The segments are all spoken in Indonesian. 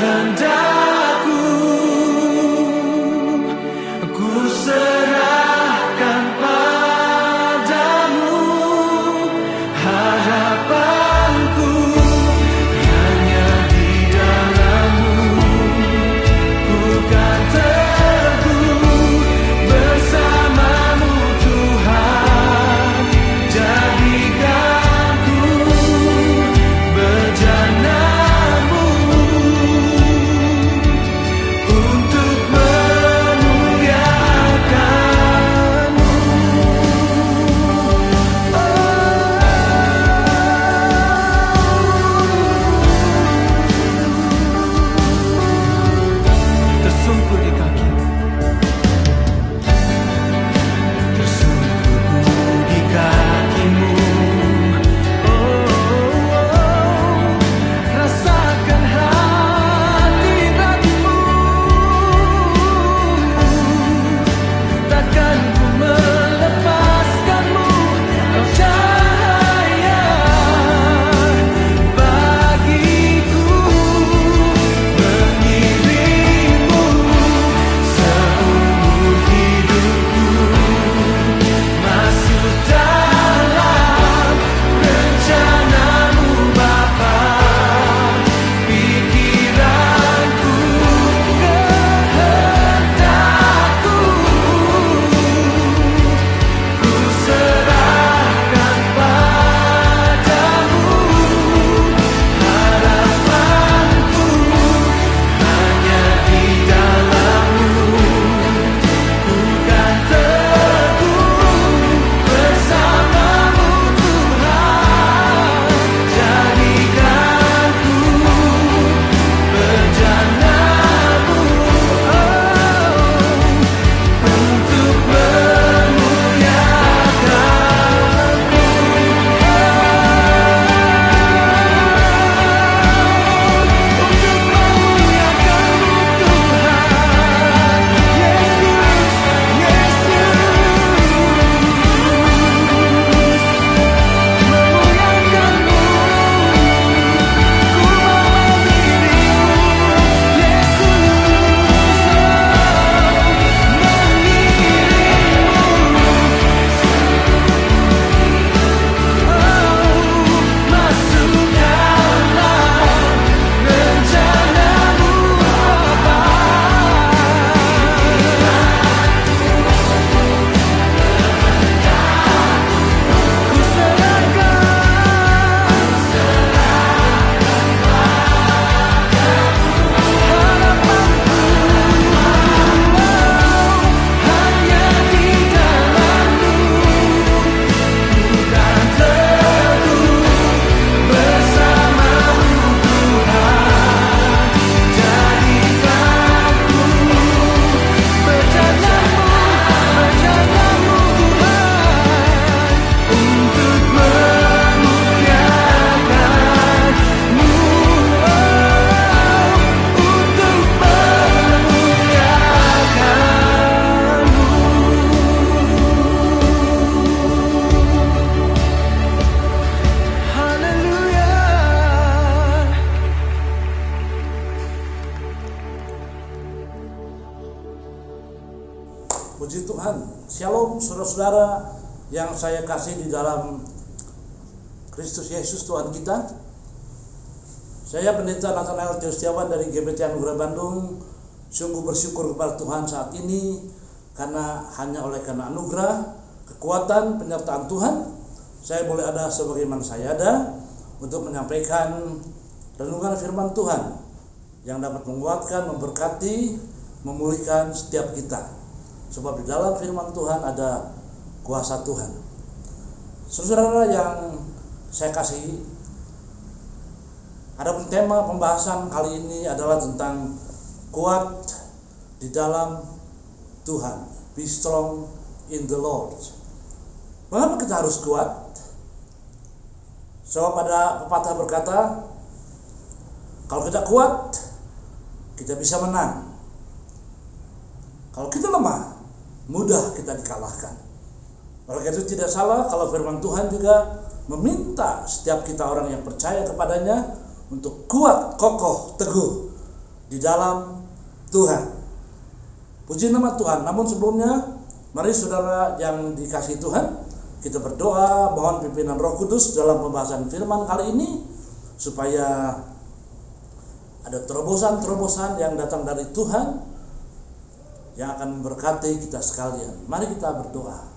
kehendakku, ku serahkan padamu. Harapanku hanya di dalam-Mu, ku kan teguh bersama-Mu Tuhan. Jadikanku bejana-Mu untuk memuliakan-Mu. Tersungkur di kaki-Mu, tersungkur di kaki-Mu. Rasakan hadirat-Mu, takkan ku melepaskan-Mu. Kau cahaya bagiku, mengiring-Mu seumur hidupku, masuk dalam rencana-Mu Bapa. Pikiranku, kehendakku, ku serahkan padamu. Harapanku hanya di dalam-Mu, ku kan teguh bersama-Mu Tuhan. Jadikanku bejana-Mu, untuk memuliakan-Mu. Puji Tuhan. Shalom saudara-saudara yang saya kasih di dalam Kristus Yesus Tuhan kita. Saya Pendeta Nathanael Setiawan dari GBT Anugerah Bandung. Sungguh bersyukur kepada Tuhan saat ini karena hanya oleh karena anugerah, kekuatan, penyertaan Tuhan, saya boleh ada sebagaimana saya ada untuk menyampaikan renungan firman Tuhan yang dapat menguatkan, memberkati, memulihkan setiap kita. Sebab di dalam firman Tuhan ada kuasa Tuhan. Saudara yang saya kasih, adapun tema pembahasan kali ini adalah tentang kuat di dalam Tuhan. Be strong in the Lord. Mengapa kita harus kuat? Sebab ada pepatah berkata, kalau kita kuat, kita bisa menang. Kalau kita lemah, mudah kita dikalahkan. Oleh karena itu tidak salah kalau firman Tuhan juga meminta setiap kita orang yang percaya kepadanya untuk kuat, kokoh, teguh di dalam Tuhan. Puji nama Tuhan. Namun sebelumnya, mari saudara yang dikasihi Tuhan, kita berdoa mohon pimpinan Roh Kudus dalam pembahasan firman kali ini, supaya ada terobosan-terobosan yang datang dari Tuhan yang akan memberkati kita sekalian. Mari kita berdoa.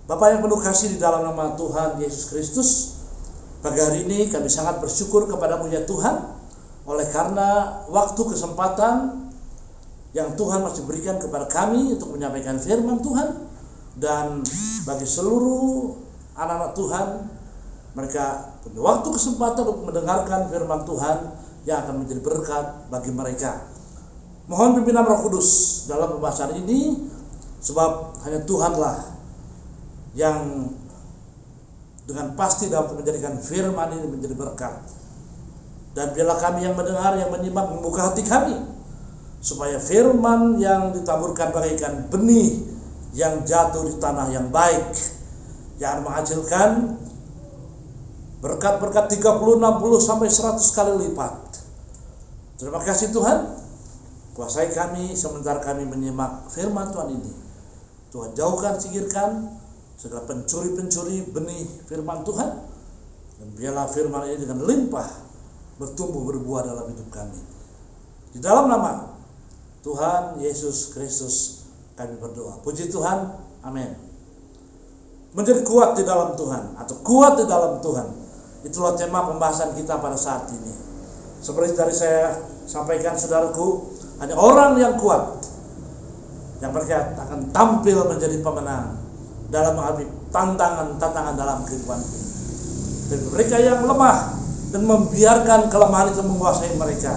Bapa yang penuh kasih di dalam nama Tuhan Yesus Kristus, pagi hari ini kami sangat bersyukur kepadamu ya Tuhan, oleh karena waktu kesempatan yang Tuhan masih berikan kepada kami untuk menyampaikan firman Tuhan. Dan bagi seluruh anak-anak Tuhan, mereka punya waktu kesempatan untuk mendengarkan firman Tuhan yang akan menjadi berkat bagi mereka. Mohon pimpinan Roh Kudus dalam pembahasan ini, sebab hanya Tuhanlah yang dengan pasti dapat menjadikan firman ini menjadi berkat. Dan biarlah kami yang mendengar, yang menyimak, membuka hati kami, supaya firman yang ditaburkan bagaikan benih yang jatuh di tanah yang baik, yang menghasilkan berkat-berkat 30, 60, sampai 100 kali lipat. Terima kasih Tuhan, kuasai kami sementara kami menyimak firman Tuhan ini. Tuhan jauhkan, singkirkan segala pencuri-pencuri benih firman Tuhan, dan biarlah firman ini dengan limpah bertumbuh berbuah dalam hidup kami. Di dalam nama Tuhan Yesus Kristus kami berdoa. Puji Tuhan. Amin. Menjadi kuat di dalam Tuhan, atau kuat di dalam Tuhan, itulah tema pembahasan kita pada saat ini. Seperti tadi saya sampaikan saudaraku, hanya orang yang kuat yang mereka akan tampil menjadi pemenang dalam menghadapi tantangan-tantangan dalam kehidupan ini. Dan mereka yang lemah dan membiarkan kelemahan itu menguasai mereka,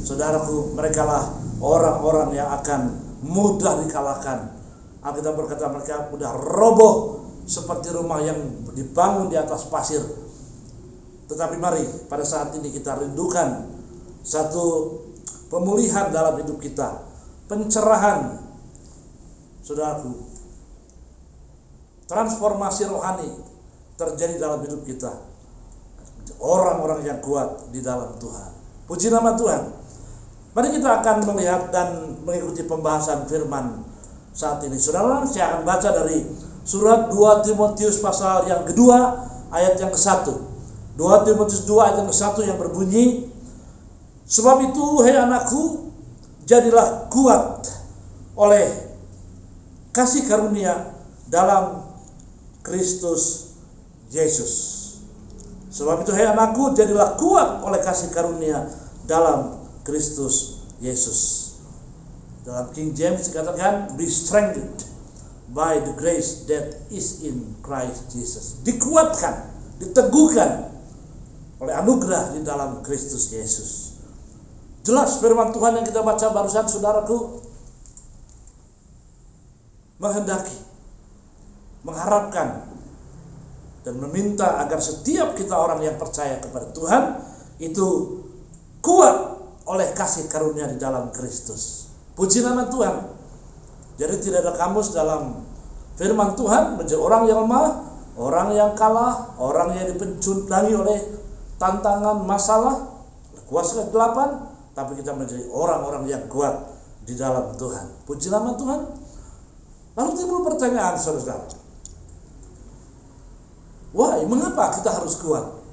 saudaraku, merekalah orang-orang yang akan mudah dikalahkan. Alkitab berkata mereka mudah roboh seperti rumah yang dibangun di atas pasir. Tetapi mari pada saat ini kita rindukan satu pemulihan dalam hidup kita, pencerahan, saudaraku, transformasi rohani terjadi dalam hidup kita. Orang-orang yang kuat di dalam Tuhan. Puji nama Tuhan. Mari kita akan melihat dan mengikuti pembahasan firman saat ini. Saudara, saya akan baca dari surat 2 Timotius pasal yang kedua ayat yang ke-1. 2 Timotius 2 ayat yang ke-1 yang berbunyi, sebab itu hai anakku, jadilah kuat oleh kasih karunia dalam Kristus Yesus. Sebab itu hai anakku, jadilah kuat oleh kasih karunia dalam Kristus Yesus. Dalam King James dikatakan, be strengthened by the grace that is in Christ Jesus. Dikuatkan, diteguhkan oleh anugerah di dalam Kristus Yesus. Jelas firman Tuhan yang kita baca barusan, saudaraku, menghendaki, mengharapkan, dan meminta agar setiap kita orang yang percaya kepada Tuhan itu kuat oleh kasih karunia di dalam Kristus. Puji nama Tuhan. Jadi tidak ada kamus dalam firman Tuhan menjadi orang yang lemah, orang yang kalah, orang yang dipencundangi oleh tantangan, masalah, kuasa kegelapan, tapi kita menjadi orang-orang yang kuat di dalam Tuhan. Puji nama Tuhan. Lalu timbul pertanyaan, saudara, why, mengapa kita harus kuat?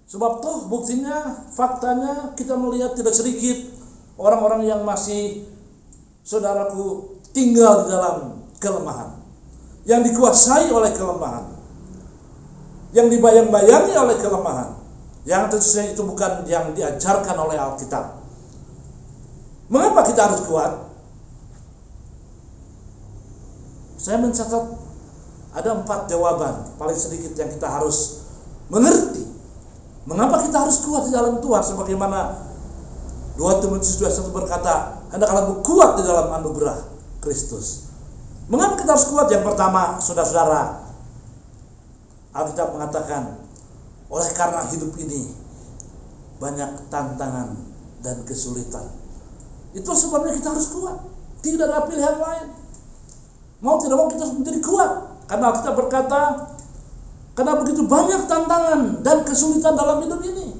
Sebab toh buktinya, faktanya kita melihat tidak sedikit orang-orang yang masih, saudaraku, tinggal di dalam kelemahan, yang dikuasai oleh kelemahan, yang dibayang-bayangi oleh kelemahan, yang tentu saja itu bukan yang diajarkan oleh Alkitab. Mengapa kita harus kuat? Saya mencatat ada 4 jawaban paling sedikit yang kita harus mengerti. Mengapa kita harus kuat di dalam Tuhan? Sebagaimana 2 Timotius 2:1 berkata, hendaklah kuat di dalam anugerah Kristus. Mengapa kita harus kuat? Yang pertama, saudara-saudara, Alkitab mengatakan, oleh karena hidup ini banyak tantangan dan kesulitan. Itu sebabnya kita harus kuat. Tidak ada pilihan lain. Mau tidak mau kita harus menjadi kuat. Karena Alkitab berkata, karena begitu banyak tantangan dan kesulitan dalam hidup ini.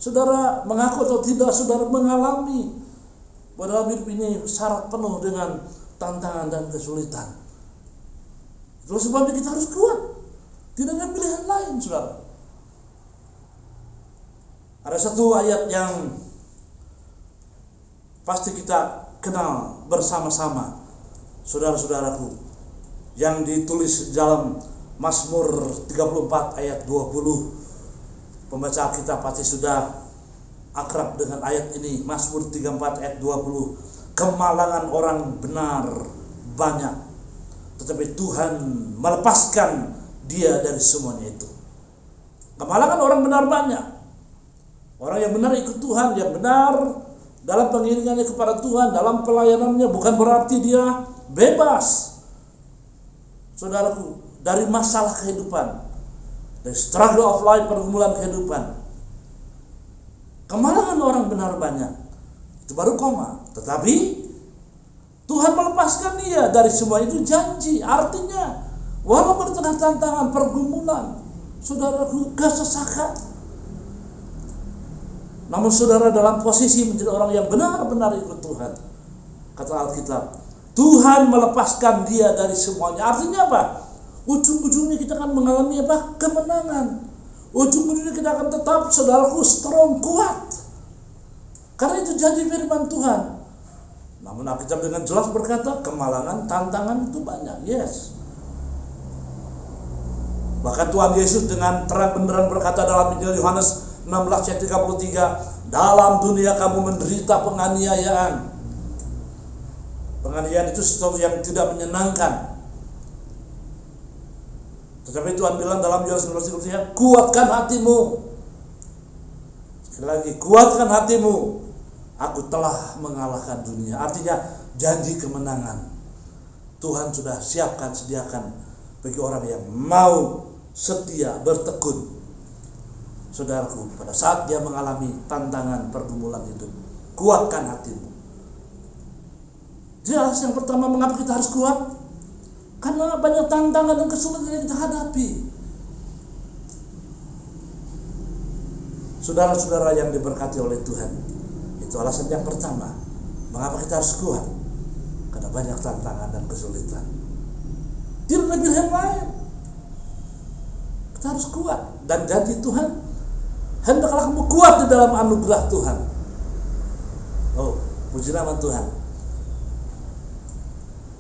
Saudara mengaku atau tidak, saudara mengalami bahwa dalam hidup ini syarat penuh dengan tantangan dan kesulitan. Itulah sebabnya kita harus kuat. Tidak ada pilihan lain, saudara. Ada satu ayat yang pasti kita kenal bersama-sama, saudara-saudaraku, yang ditulis dalam Mazmur 34 ayat 20. Pembaca kita pasti sudah akrab dengan ayat ini. Mazmur 34 ayat 20. Kemalangan orang benar banyak, tetapi Tuhan melepaskan dia dari semuanya itu. Kemalangan orang benar banyak. Orang yang benar ikut Tuhan, yang benar dalam pengiringannya kepada Tuhan, dalam pelayanannya, bukan berarti dia bebas, saudaraku, dari masalah kehidupan, dari struggle of life, pergumulan kehidupan. Kemalangan orang benar banyak, itu baru koma. Tetapi Tuhan melepaskan dia dari semua itu, janji. Artinya walaupun di tengah tantangan, pergumulan, saudaraku, kesesakan, namun saudara dalam posisi menjadi orang yang benar-benar ikut Tuhan. Kata Alkitab, Tuhan melepaskan dia dari semuanya. Artinya apa? Ujung-ujungnya kita akan mengalami apa? Kemenangan. Ujung-ujungnya kita akan tetap, saudaraku, strong, kuat. Karena itu janji firman Tuhan. Namun Alkitab dengan jelas berkata, kemalangan, tantangan itu banyak. Yes. Bahkan Tuhan Yesus dengan terang benderang berkata dalam Injil Yohanes 16 ayat 33, dalam dunia kamu menderita penganiayaan. Penganiayaan itu sesuatu yang tidak menyenangkan. Tetapi Tuhan bilang dalam Yohanes 16 kuatkan hatimu. Sekali lagi, kuatkan hatimu. Aku telah mengalahkan dunia. Artinya janji kemenangan Tuhan sudah siapkan, sediakan bagi orang yang mau setia, bertekun. Saudaraku, pada saat dia mengalami tantangan pergumulan hidup, kuatkan hatimu. Jelas yang pertama, mengapa kita harus kuat? Karena banyak tantangan dan kesulitan yang kita hadapi. Saudara-saudara yang diberkati oleh Tuhan, itu alasan yang pertama, mengapa kita harus kuat? Karena banyak tantangan dan kesulitan. Tidak ada pilihan lain. Kita harus kuat. Dan janji Tuhan, hendaklah kamu kuat di dalam anugerah Tuhan. Oh, puji nama Tuhan.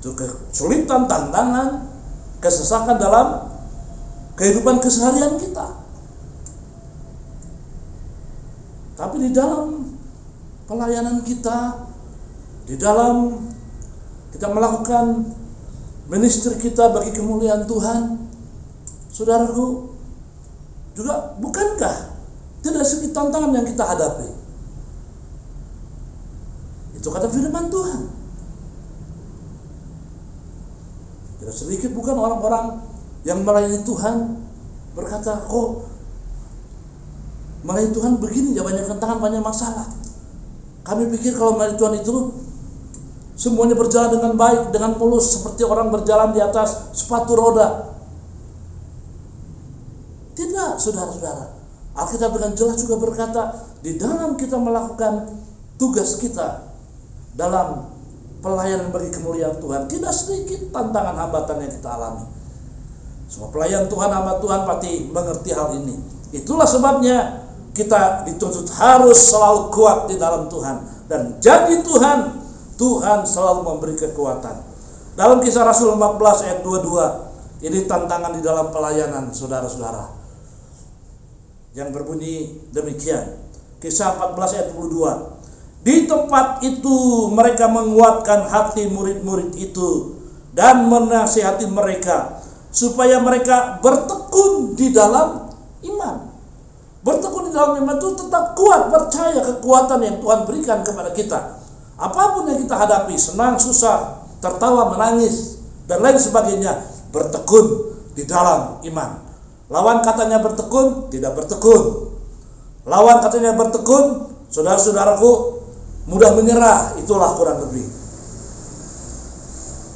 Itu kesulitan, tantangan, kesesakan dalam kehidupan keseharian kita. Tapi di dalam pelayanan kita, di dalam kita melakukan ministry kita bagi kemuliaan Tuhan, saudaraku, juga bukankah tidak sedikit tantangan yang kita hadapi? Itu kata firman Tuhan. Tidak sedikit bukan orang-orang yang melayani Tuhan berkata, kok melayani Tuhan begini ya, banyak tantangan, banyak masalah. Kami pikir kalau melayani Tuhan itu semuanya berjalan dengan baik, dengan mulus, seperti orang berjalan di atas sepatu roda. Tidak, saudara-saudara. Alkitab dengan jelas juga berkata, di dalam kita melakukan tugas kita dalam pelayanan bagi kemuliaan Tuhan, tidak sedikit tantangan hambatan yang kita alami. Semua pelayan Tuhan, hamba Tuhan pasti mengerti hal ini. Itulah sebabnya kita dituntut harus selalu kuat di dalam Tuhan. Dan janji Tuhan, Tuhan selalu memberi kekuatan. Dalam Kisah Rasul 14 ayat 22, ini tantangan di dalam pelayanan, saudara-saudara, yang berbunyi demikian. Kisah 14 ayat 22. Di tempat itu mereka menguatkan hati murid-murid itu dan menasihati mereka supaya mereka bertekun di dalam iman. Bertekun di dalam iman itu tetap kuat, percaya kekuatan yang Tuhan berikan kepada kita. Apapun yang kita hadapi, senang, susah, tertawa, menangis, dan lain sebagainya, bertekun di dalam iman. Lawan katanya bertekun, tidak bertekun. Lawan katanya bertekun, saudara-saudaraku, mudah menyerah. Itulah kurang lebih.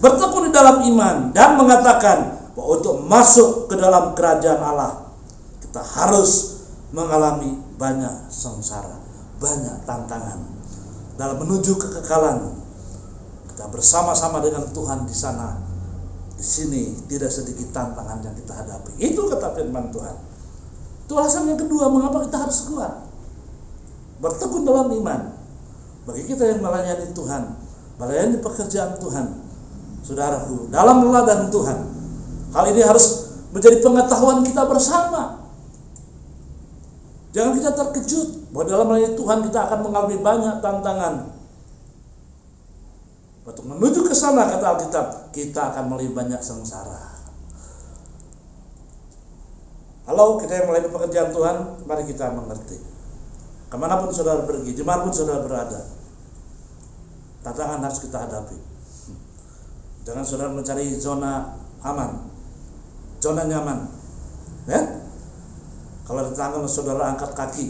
Bertekun di dalam iman dan mengatakan bahwa untuk masuk ke dalam kerajaan Allah, kita harus mengalami banyak sengsara, banyak tantangan. Dalam menuju kekekalan, kita bersama-sama dengan Tuhan di sana. Di sini tidak sedikit tantangan yang kita hadapi. Itu kata firman Tuhan. Itu alasan yang kedua mengapa kita harus kuat. Bertekun dalam iman. Bagi kita yang melayani Tuhan, melayani pekerjaan Tuhan, saudaraku, dalam ladang Tuhan, hal ini harus menjadi pengetahuan kita bersama. Jangan kita terkejut bahwa dalam melayani Tuhan kita akan mengalami banyak tantangan. Untuk menuju ke sana, kata Alkitab, kita akan melalui banyak sengsara. Kalau kita yang melayani pekerjaan Tuhan, mari kita mengerti. Kemanapun saudara pergi, dimanapun saudara berada, tantangan harus kita hadapi. Jangan saudara mencari zona aman, zona nyaman. Ya? Kalau di tangan saudara angkat kaki,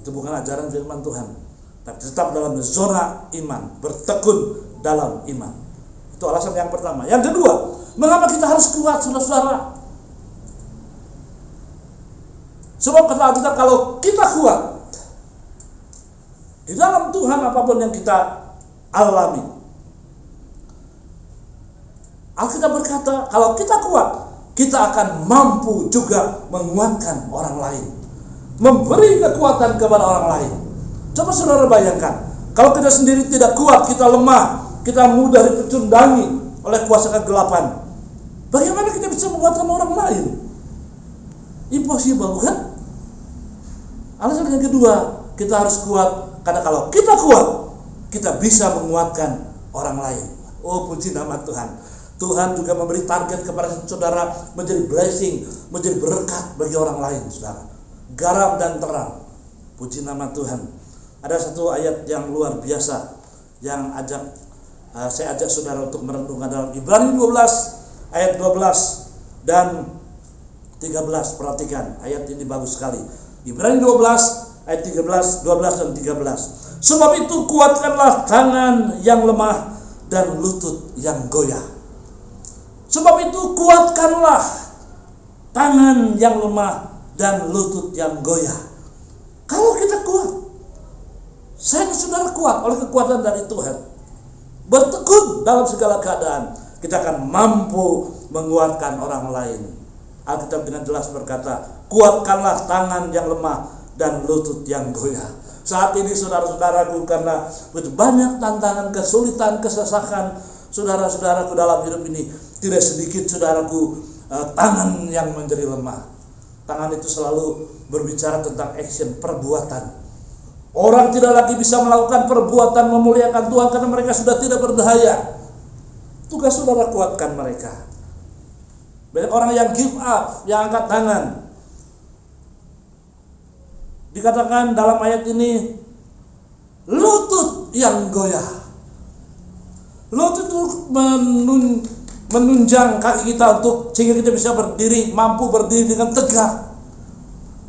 itu bukan ajaran firman Tuhan. Tapi tetap dalam zona iman, bertekun dalam iman. Itu alasan yang pertama. Yang kedua, mengapa kita harus kuat, saudara-saudara? Sebab kata Alkitab, kalau kita kuat di dalam Tuhan, apapun yang kita alami, Alkitab berkata, kalau kita kuat, kita akan mampu juga menguatkan orang lain, memberi kekuatan kepada orang lain. Coba saudara bayangkan, kalau kita sendiri tidak kuat, kita lemah, kita mudah dipecundangi oleh kuasa kegelapan, bagaimana kita bisa menguatkan orang lain? Impossible, bukan? Alasan yang kedua, kita harus kuat, karena kalau kita kuat, kita bisa menguatkan orang lain. Oh, puji nama Tuhan. Tuhan juga memberi target kepada saudara menjadi blessing, menjadi berkat bagi orang lain, saudara. Garam dan terang. Puji nama Tuhan. Ada satu ayat yang luar biasa yang saya ajak saudara untuk merenungkan dalam Ibrani 12 ayat 12 dan 13. Perhatikan, ayat ini bagus sekali. Ibrani 12 ayat 13, 12 dan 13. Sebab itu kuatkanlah tangan yang lemah dan lutut yang goyah. Sebab itu kuatkanlah tangan yang lemah dan lutut yang goyah. Kalau kita kuat, saya dan saudara kuat oleh kekuatan dari Tuhan, bertekun dalam segala keadaan, kita akan mampu menguatkan orang lain. Alkitab dengan jelas berkata, kuatkanlah tangan yang lemah dan lutut yang goyah. Saat ini saudara-saudaraku, karena begitu banyak tantangan, kesulitan, kesesakan saudara-saudaraku dalam hidup ini, tidak sedikit saudaraku tangan yang menjadi lemah. Tangan itu selalu berbicara tentang action, perbuatan. Orang tidak lagi bisa melakukan perbuatan memuliakan Tuhan karena mereka sudah tidak berdaya. Tugas saudara kuatkan mereka. Banyak orang yang give up, yang angkat tangan. Dikatakan dalam ayat ini, lutut yang goyah. Lutut itu menunjang kaki kita untuk sehingga kita bisa berdiri, mampu berdiri dengan tegak.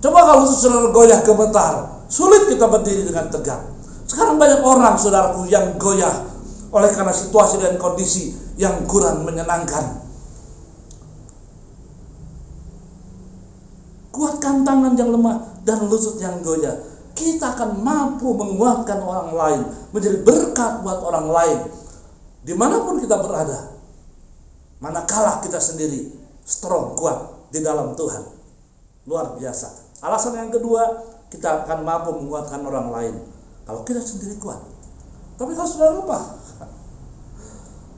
Coba kalau saudara goyah gemetar, sulit kita berdiri dengan tegak. Sekarang banyak orang saudaraku yang goyah oleh karena situasi dan kondisi yang kurang menyenangkan. Kuatkan tangan yang lemah dan lutut yang goyah. Kita akan mampu menguatkan orang lain, menjadi berkat buat orang lain dimanapun kita berada. Manakala kita sendiri strong, kuat di dalam Tuhan. Luar biasa. Alasan yang kedua, kita akan mampu menguatkan orang lain kalau kita sendiri kuat. Tapi kalau saudara lemah,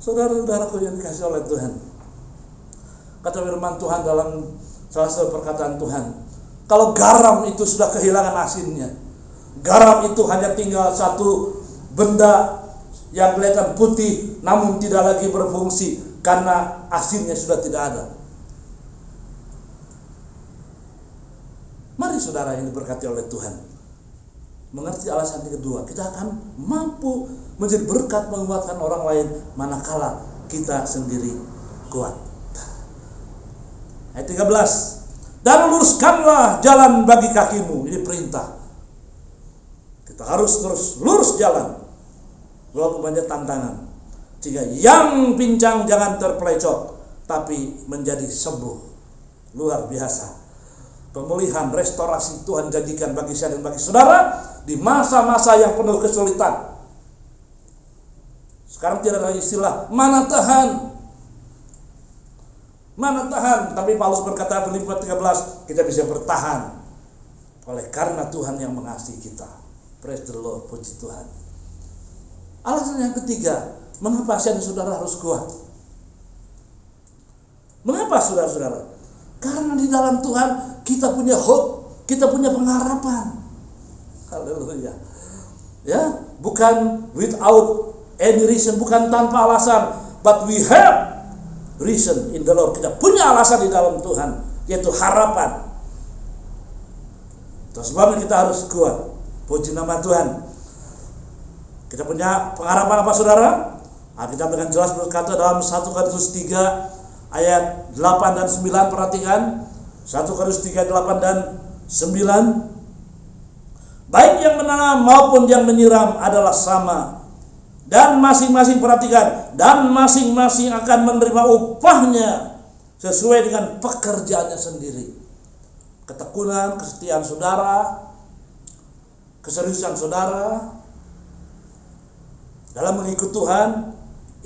saudara-saudaraku yang dikasih oleh Tuhan, kata firman Tuhan dalam salah satu perkataan Tuhan, kalau garam itu sudah kehilangan asinnya, garam itu hanya tinggal satu benda yang kelihatan putih namun tidak lagi berfungsi karena asinnya sudah tidak ada. Mari saudara yang diberkati oleh Tuhan mengerti alasan yang kedua, kita akan mampu menjadi berkat menguatkan orang lain manakala kita sendiri kuat. Ayat 13, dan luruskanlah jalan bagi kakimu. Ini perintah. Kita harus terus lurus jalan walaupun banyak tantangan, sehingga yang pincang jangan terpelecok tapi menjadi sembuh. Luar biasa. pemulihan, restorasi Tuhan janjikan bagi saya dan bagi saudara di masa-masa yang penuh kesulitan. Sekarang tidak ada istilah mana tahan, tapi Paulus berkata di Filipi 13, kita bisa bertahan oleh karena Tuhan yang mengasihi kita. Praise the Lord, puji Tuhan. Alasan yang ketiga, mengapa saya dan saudara harus kuat? Mengapa saudara-saudara? Karena di dalam Tuhan kita punya hope, kita punya pengharapan. Haleluya. Ya, bukan without any reason, bukan tanpa alasan, but we have reason in the Lord. Kita punya alasan di dalam Tuhan, yaitu harapan. Itu sebabnya kita harus kuat. Puji nama Tuhan. Kita punya pengharapan apa saudara? Alkitab dengan jelas berkata dalam 1 Korintus 3 ayat 8 dan 9, perhatikan. 1 Korintus 3, 8 dan 9. Baik yang menanam maupun yang menyiram adalah sama. Dan masing-masing, perhatikan, dan masing-masing akan menerima upahnya sesuai dengan pekerjaannya sendiri. Ketekunan, kesetiaan saudara, keseriusan saudara dalam mengikut Tuhan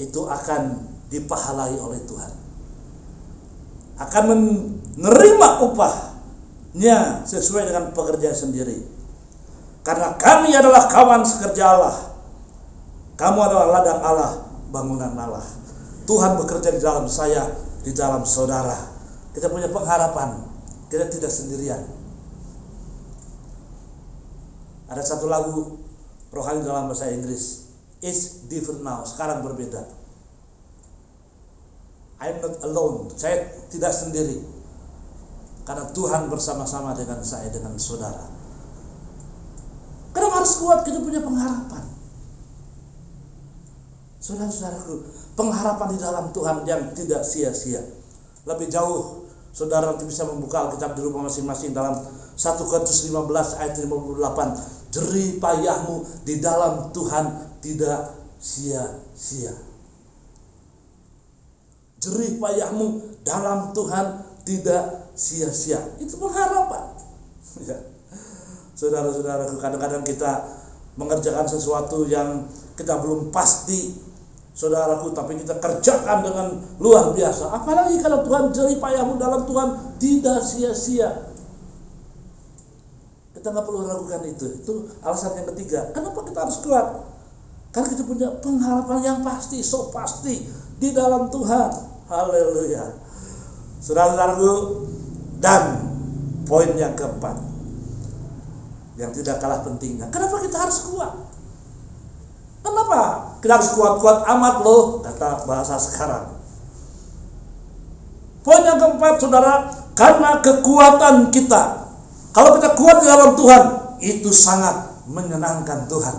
itu akan dipahalai oleh Tuhan. Akan menerima upahnya sesuai dengan pekerjaan sendiri. Karena kami adalah kawan sekerja Allah. Kamu adalah ladang Allah, bangunan Allah. Tuhan bekerja di dalam saya, di dalam saudara. Kita punya pengharapan, kita tidak sendirian. Ada satu lagu rohani dalam bahasa Inggris, It's different now, sekarang berbeda. I'm not alone, saya tidak sendiri. Karena Tuhan bersama-sama dengan saya, dengan saudara. Kenapa harus kuat? Kita punya pengharapan. Saudara-saudaraku, pengharapan di dalam Tuhan yang tidak sia-sia. Lebih jauh, saudara nanti bisa membuka Alkitab di rumah masing-masing dalam 1 Korintus 15 ayat 58. Jerih payahmu di dalam Tuhan tidak sia-sia. Jerih payahmu dalam Tuhan tidak sia-sia. Itu pengharapan. Ya. Saudara-saudaraku, kadang-kadang kita mengerjakan sesuatu yang kita belum pasti, saudaraku, tapi kita kerjakan dengan luar biasa. Apalagi kalau Tuhan jerih payahmu dalam Tuhan tidak sia-sia. Kita nggak perlu ragukan itu. Itu alasan yang ketiga. Kenapa kita harus kuat? Karena kita punya pengharapan yang pasti, so pasti di dalam Tuhan. Haleluya. Saudara-saudaraku, dan poin yang keempat, yang tidak kalah pentingnya, kenapa kita harus kuat? Kenapa kita harus kuat-kuat amat loh, kata bahasa sekarang. Poin yang keempat, saudara, karena kekuatan kita. Kalau kita kuat di dalam Tuhan, itu sangat menyenangkan Tuhan.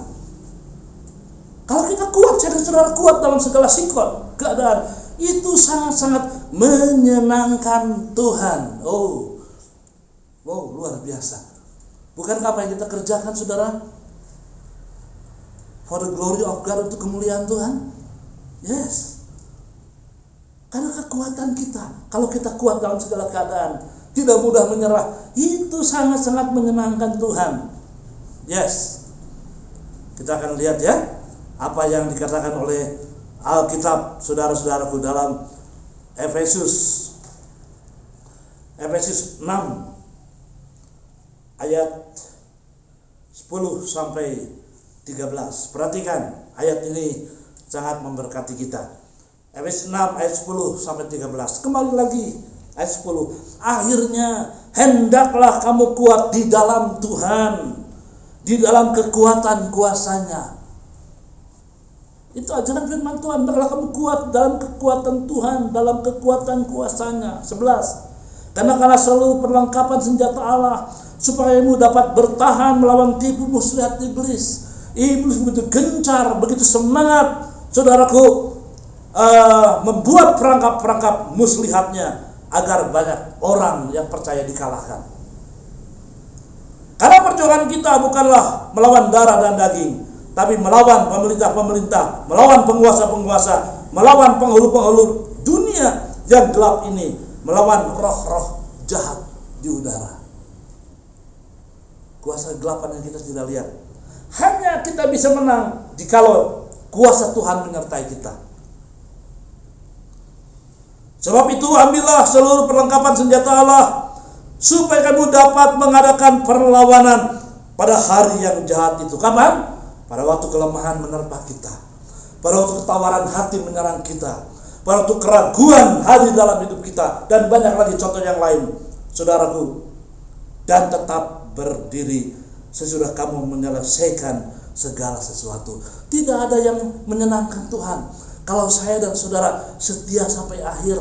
Kalau kita kuat, saudara kuat dalam segala sikon keadaan, itu sangat-sangat menyenangkan Tuhan. Oh, wow, luar biasa. Bukankah apa yang kita kerjakan, saudara? For the glory of God, untuk kemuliaan Tuhan. Yes. Karena kekuatan kita, kalau kita kuat dalam segala keadaan, tidak mudah menyerah, itu sangat-sangat menyenangkan Tuhan. Yes. Kita akan lihat ya, apa yang dikatakan oleh Alkitab, saudara-saudaraku, dalam Efesus 6 ayat 10 sampai 13. Perhatikan, ayat ini sangat memberkati kita. Efesus 6 ayat 10 sampai 13. Kembali lagi ayat 10. Akhirnya hendaklah kamu kuat di dalam Tuhan, di dalam kekuatan kuasanya. Itu ajaran firman Tuhan. Hendaklah kamu kuat dalam kekuatan Tuhan, dalam kekuatan kuasanya. 11. Karena selalu perlengkapan senjata Allah, supaya kamu dapat bertahan melawan tipu muslihat iblis. Iblis begitu gencar, begitu semangat, saudaraku, membuat perangkap-perangkap muslihatnya agar banyak orang yang percaya dikalahkan. Karena perjuangan kita bukanlah melawan darah dan daging, tapi melawan pemerintah-pemerintah, melawan penguasa-penguasa, melawan penghulu-penghulu dunia yang gelap ini, melawan roh-roh jahat di udara. kuasa kegelapan yang kita tidak lihat. Hanya kita bisa menang jikalau kuasa Tuhan menyertai kita. Sebab itu ambillah seluruh perlengkapan senjata Allah, supaya kamu dapat mengadakan perlawanan pada hari yang jahat itu. Kapan? Pada waktu kelemahan menerpa kita, pada waktu ketawaran hati menyerang kita, pada waktu keraguan hadir dalam hidup kita, dan banyak lagi contoh yang lain, saudaraku. Dan tetap berdiri sesudah kamu menyelesaikan segala sesuatu. Tidak ada yang menyenangkan Tuhan kalau saya dan saudara setia sampai akhir.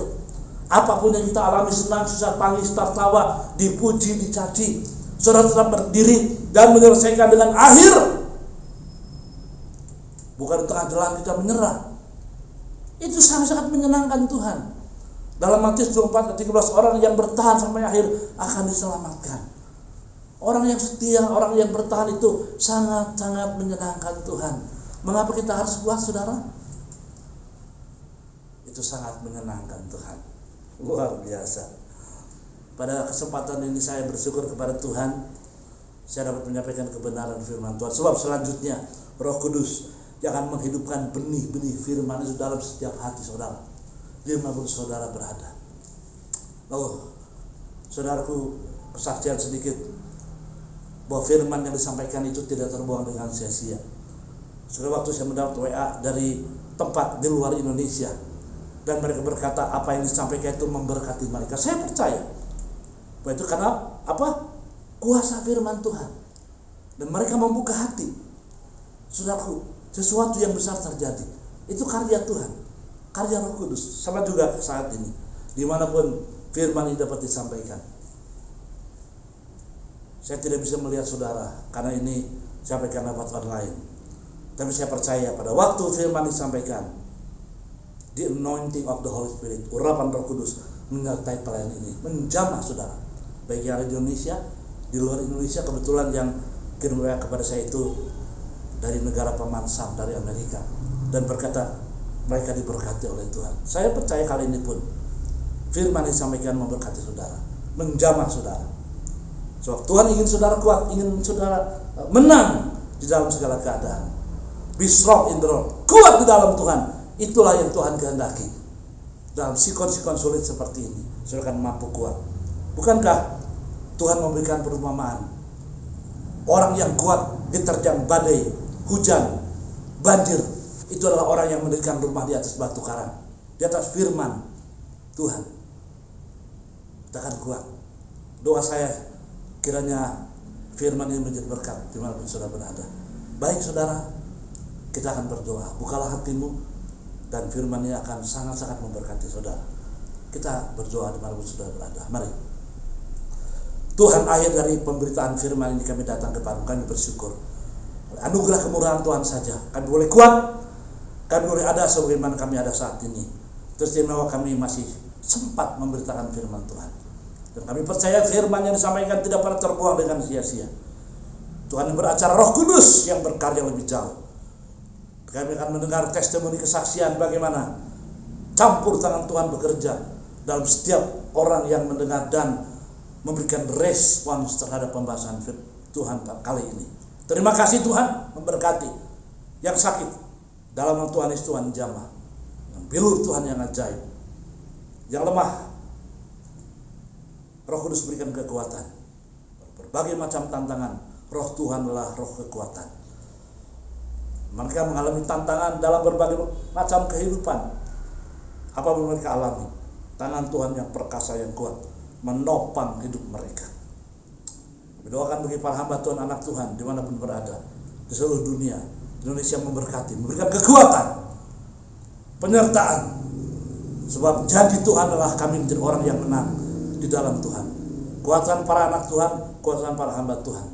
Apapun yang kita alami, senang, susah, tangis, tertawa, dipuji, dicaci, saudara tetap berdiri dan menyelesaikan dengan akhir. Bukan di tengah jalan kita menyerah. Itu sangat-sangat menyenangkan Tuhan. Dalam Matius 24:13, orang yang bertahan sampai akhir akan diselamatkan. Orang yang setia, orang yang bertahan itu sangat-sangat menyenangkan Tuhan. Mengapa kita harus kuat, saudara? Itu sangat menyenangkan Tuhan. Luar biasa. Pada kesempatan ini saya bersyukur kepada Tuhan, saya dapat menyampaikan kebenaran firman Tuhan. Sebab selanjutnya Roh Kudus yang akan menghidupkan benih-benih firman itu dalam setiap hati saudara, dimanapun saudara berada. Oh, saudaraku, kesaksian sedikit bahwa firman yang disampaikan itu tidak terbuang dengan sia-sia. Sudah waktu saya mendapat WA dari tempat di luar Indonesia, dan mereka berkata apa yang disampaikan itu memberkati mereka. Saya percaya bahwa itu karena apa? Kuasa firman Tuhan. Dan mereka membuka hati. Saudaraku, sesuatu yang besar terjadi. Itu karya Tuhan, karya Roh Kudus. Sama juga saat ini, dimanapun firman ini dapat disampaikan. Saya tidak bisa melihat saudara karena ini sampaikan lewat online. Tapi saya percaya pada waktu firman disampaikan, the anointing of the Holy Spirit, urapan Roh Kudus menyertai pelayan ini, menjamah saudara. Baik yang ada di Indonesia, di luar Indonesia. Kebetulan yang kirim WA kepada saya itu dari negara paman Sam, dari Amerika, dan berkata mereka diberkati oleh Tuhan. Saya percaya kali ini pun firman disampaikan memberkati saudara, menjamah saudara. Sebab Tuhan ingin saudara kuat, ingin saudara menang di dalam segala keadaan. Be strong in the Lord, kuat di dalam Tuhan. Itulah yang Tuhan kehendaki. Dalam sikon-sikon sulit seperti ini, saudara akan mampu kuat. Bukankah Tuhan memberikan perumpamaan? Orang yang kuat diterjang badai, hujan, banjir, itu adalah orang yang mendirikan rumah di atas batu karang, di atas firman Tuhan. Kita akan kuat. Doa saya, kiranya firman ini menjadi berkat dimanapun saudara berada. Baik saudara, kita akan berdoa. Bukalah hatimu, dan firman ini akan sangat-sangat memberkati saudara. Kita berdoa dimanapun saudara berada. Mari. Tuhan, akhir dari pemberitaan firman ini kami datang kepadamu. Kami bersyukur. Anugerah kemurahan Tuhan saja kami boleh kuat, kami boleh ada sebagaimana kami ada saat ini. Teristimewa kami masih sempat memberitakan firman Tuhan. Dan kami percaya firman yang disampaikan tidak pernah terbuang dengan sia-sia. Tuhan yang beracara, Roh Kudus yang berkarya lebih jauh. Kami akan mendengar testimoni kesaksian bagaimana campur tangan Tuhan bekerja dalam setiap orang yang mendengar dan memberikan respons terhadap pembahasan Tuhan kali ini. Terima kasih Tuhan, memberkati yang sakit dalam nama Tuhan Yesus, Tuhan jamah, yang bilur Tuhan yang ajaib, yang lemah Roh Kudus berikan kekuatan. Berbagai macam tantangan, Roh Tuhan adalah roh kekuatan. Mereka mengalami tantangan dalam berbagai macam kehidupan. Apa yang mereka alami? Tangan Tuhan yang perkasa, yang kuat menopang hidup mereka. Doakan bagi para hamba Tuhan, anak Tuhan dimanapun berada di seluruh dunia, Indonesia memberkati, memberikan kekuatan, penyertaan. Sebab janji Tuhan adalah kami menjadi orang yang menang di dalam Tuhan. Kuatan para anak Tuhan, kuatan para hamba Tuhan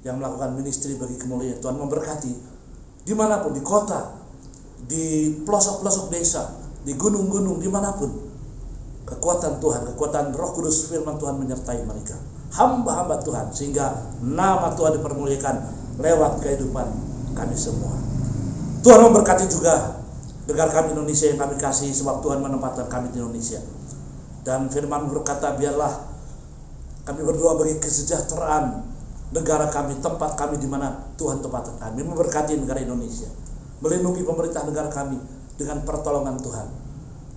yang melakukan ministry bagi kemuliaan Tuhan memberkati dimanapun, di kota, di pelosok-pelosok desa, di gunung-gunung, dimanapun. Kekuatan Tuhan, kekuatan Roh Kudus firman Tuhan menyertai mereka, hamba-hamba Tuhan, sehingga nama Tuhan dipermuliakan lewat kehidupan kami semua. Tuhan memberkati juga negara kami Indonesia yang kami kasih, sebab Tuhan menempatkan kami di Indonesia. Dan firman berkata, biarlah kami berdoa bagi kesejahteraan negara kami, tempat kami di mana Tuhan tempatkan kami, memberkati negara Indonesia, melindungi pemerintah negara kami dengan pertolongan Tuhan.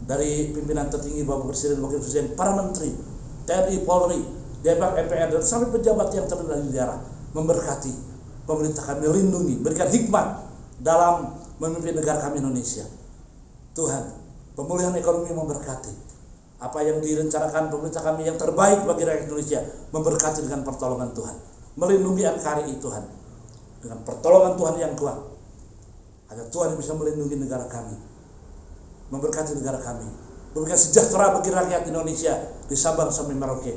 Dari pimpinan tertinggi Bapak Presiden, Wakil Presiden, para menteri, TNI, Polri, DPR, MPR, dan sampai pejabat yang terlibat di daerah, memberkati pemerintah kami, lindungi, berikan hikmat dalam memimpin negara kami Indonesia. Tuhan, pemulihan ekonomi memberkati. Apa yang direncanakan pemerintah kami yang terbaik bagi rakyat Indonesia, memberkati dengan pertolongan Tuhan. Melindungi NKRI Tuhan, dengan pertolongan Tuhan yang kuat. Agar Tuhan bisa melindungi negara kami, memberkati negara kami, memberikan sejahtera bagi rakyat Indonesia di Sabang sampai Merauke.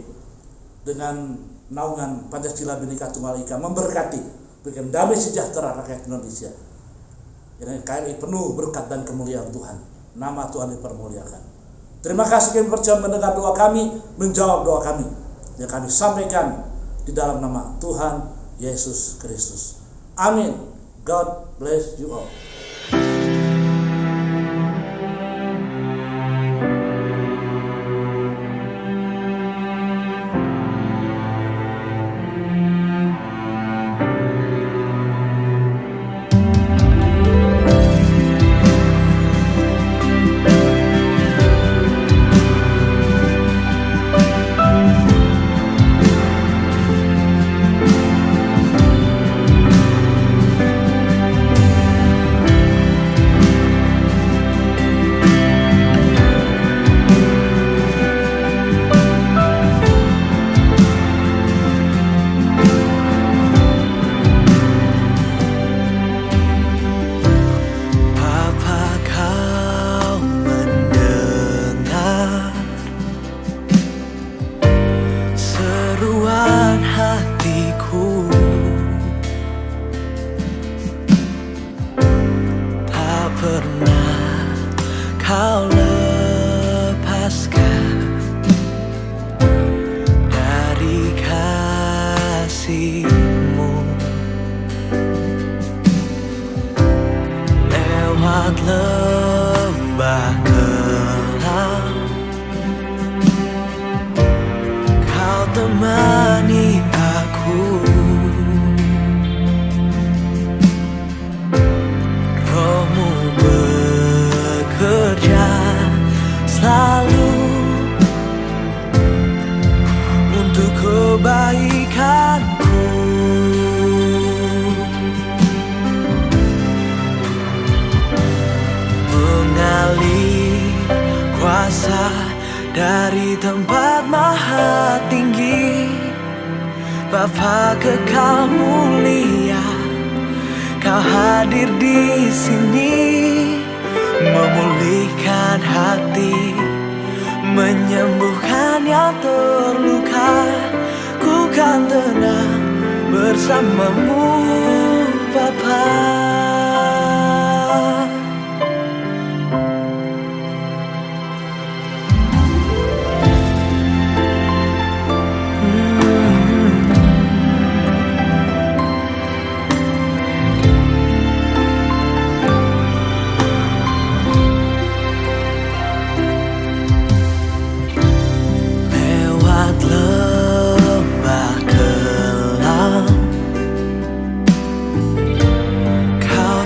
Dengan naungan Pancasila Bhinneka Tunggal Ika, memberkati, berikan damai sejahtera rakyat Indonesia. NKRI penuh berkat dan kemuliaan Tuhan. Nama Tuhan dipermuliakan. Terima kasih kami percaya mendengar doa kami, menjawab doa kami yang kami sampaikan di dalam nama Tuhan Yesus Kristus. Amin. God bless you all. Kau lepaskan dari kasih-Mu lewat lembah kelam. Kau temani aku, Roh-Mu bekerja selalu untuk kebaikanku. Mengalir kuasa dari tempat maha tinggi, Bapa kekal mulia, Kau hadir di sini, memulihkan hati, menyembuhkan yang terluka. Ku kan tenang bersama-Mu, Bapa. Lembah kelam, Kau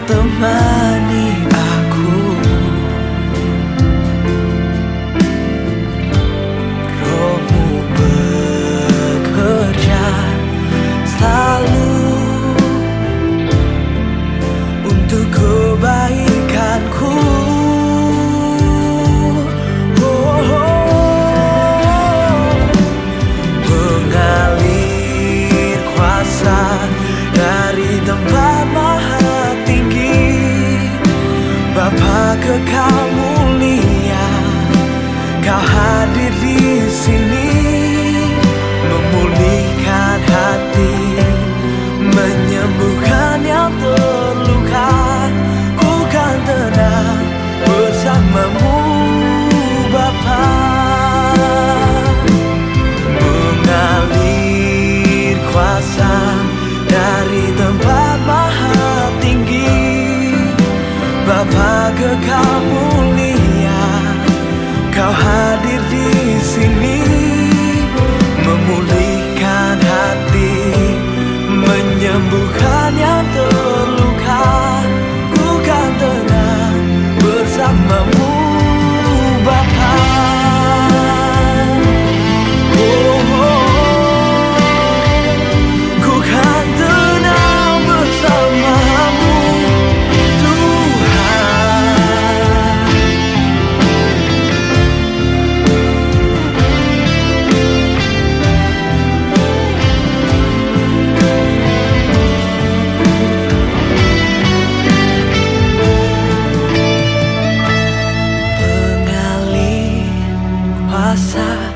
kuasa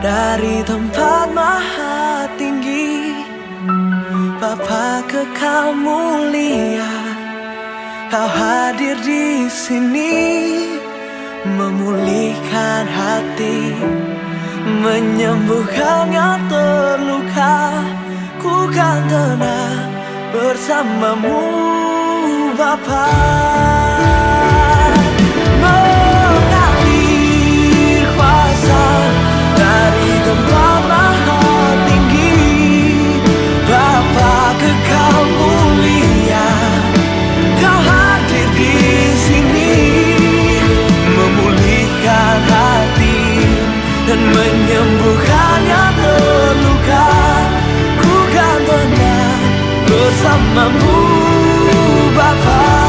dari tempat maha tinggi. Bapa kekal mulia, Kau hadir di sini, memulihkan hati, menyembuhkan yang terluka. Ku kan tenang bersamamu Bapa. Mengalir kuasa dari tempat maha tinggi. Bapa kekal mulia, Kau hadir di sini, memulihkan hati dan menyembuhkan yang terluka. Ku kan tenang bersamamu Bapa.